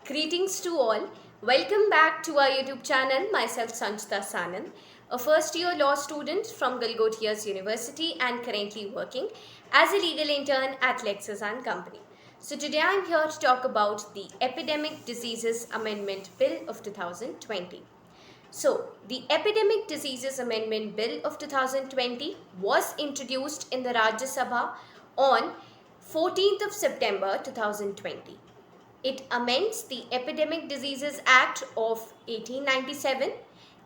Greetings to all. Welcome back to our YouTube channel. Myself Sanchita Sanan, a first year law student from Galgotias University and currently working as a legal intern at Lexis and Company. So today I'm here to talk about the Epidemic Diseases Amendment Bill of 2020. So, the Epidemic Diseases Amendment Bill of 2020 was introduced in the Rajya Sabha on 14th of September 2020. It amends the Epidemic Diseases Act of 1897.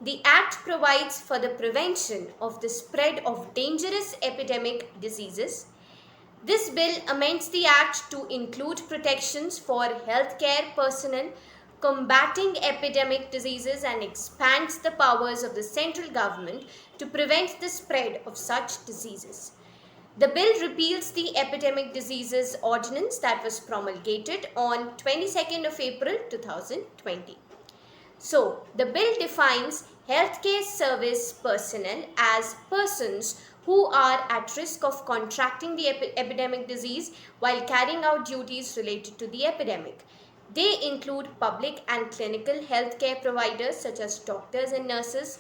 The Act provides for the prevention of the spread of dangerous epidemic diseases. This bill amends the Act to include protections for healthcare personnel combating epidemic diseases and expands the powers of the central government to prevent the spread of such diseases. The bill repeals the Epidemic Diseases Ordinance that was promulgated on 22nd of April 2020. So, the bill defines healthcare service personnel as persons who are at risk of contracting the epidemic disease while carrying out duties related to the epidemic. They include public and clinical healthcare providers such as doctors and nurses,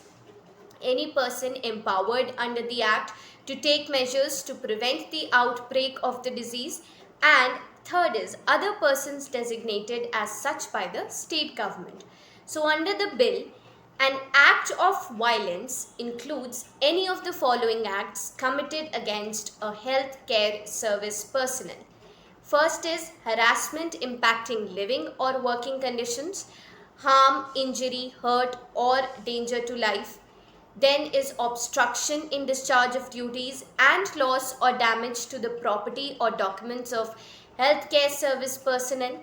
any person empowered under the Act to take measures to prevent the outbreak of the disease, and third is other persons designated as such by the state government. So, under the bill, an act of violence includes any of the following acts committed against a health care service personnel. First is harassment impacting living or working conditions, harm, injury, hurt, or danger to life. Then is obstruction in discharge of duties and loss or damage to the property or documents of healthcare service personnel.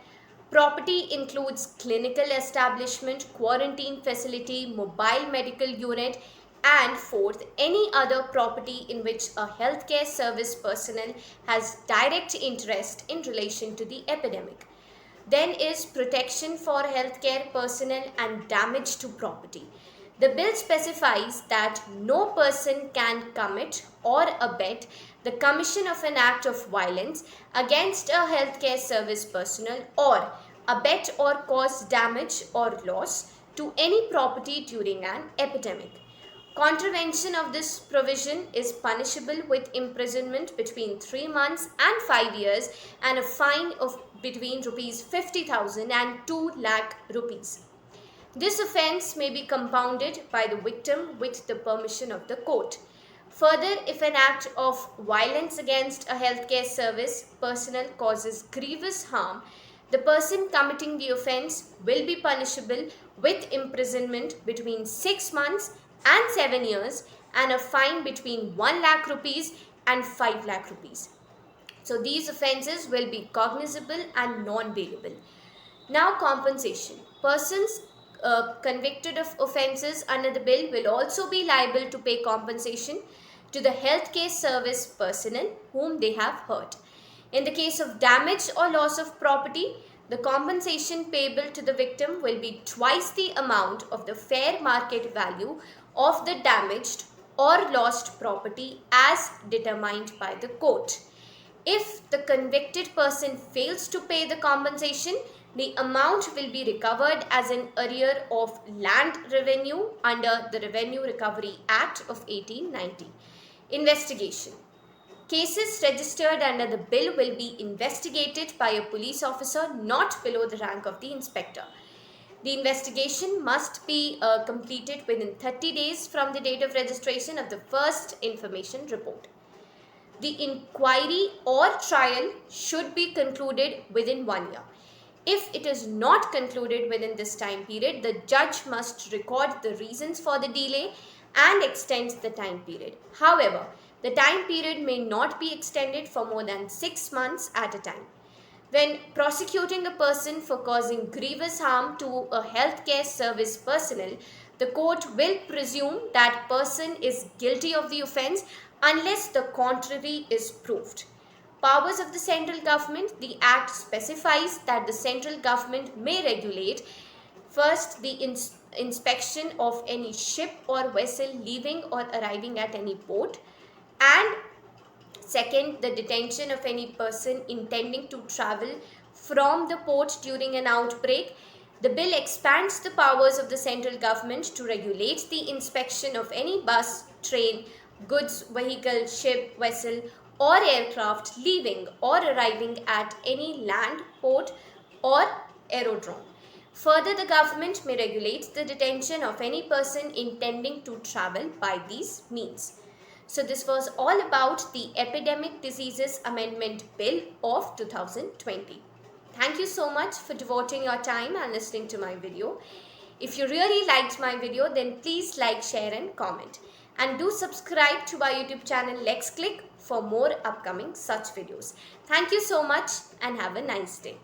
Property includes clinical establishment, quarantine facility, mobile medical unit, and fourth, any other property in which a healthcare service personnel has direct interest in relation to the epidemic. Then is protection for healthcare personnel and damage to property. The bill specifies that no person can commit or abet the commission of an act of violence against a healthcare service personnel or abet or cause damage or loss to any property during an epidemic. Contravention of this provision is punishable with imprisonment between 3 months and 5 years and a fine of between rupees 50,000 and 2 lakh rupees. This offence may be compounded by the victim with the permission of the court. Further, if an act of violence against a healthcare service personnel causes grievous harm, the person committing the offence will be punishable with imprisonment between 6 months and 7 years and a fine between 1 lakh rupees and 5 lakh rupees. So these offences will be cognizable and non-bailable. Now, compensation. Persons convicted of offences under the bill will also be liable to pay compensation to the healthcare service personnel whom they have hurt. In the case of damage or loss of property, the compensation payable to the victim will be twice the amount of the fair market value of the damaged or lost property as determined by the court. If the convicted person fails to pay the compensation, the amount will be recovered as an arrear of land revenue under the Revenue Recovery Act of 1890. Investigation. Cases registered under the bill will be investigated by a police officer not below the rank of the inspector. The investigation must be completed within 30 days from the date of registration of the first information report. The inquiry or trial should be concluded within 1 year. If it is not concluded within this time period, the judge must record the reasons for the delay and extend the time period. However, the time period may not be extended for more than 6 months at a time. When prosecuting a person for causing grievous harm to a healthcare service personnel, the court will presume that person is guilty of the offence unless the contrary is proved. Powers of the central government. The Act specifies that the central government may regulate first the inspection of any ship or vessel leaving or arriving at any port, and second, the detention of any person intending to travel from the port during an outbreak. The bill expands the powers of the central government to regulate the inspection of any bus, train, goods vehicle, ship, vessel, or aircraft leaving or arriving at any land, port, or aerodrome. Further, the government may regulate the detention of any person intending to travel by these means. So, this was all about the Epidemic Diseases Amendment Bill of 2020. Thank you so much for devoting your time and listening to my video. If you really liked my video, then please like, share and comment. And do subscribe to our YouTube channel Lex Click for more upcoming such videos. Thank you so much and have a nice day.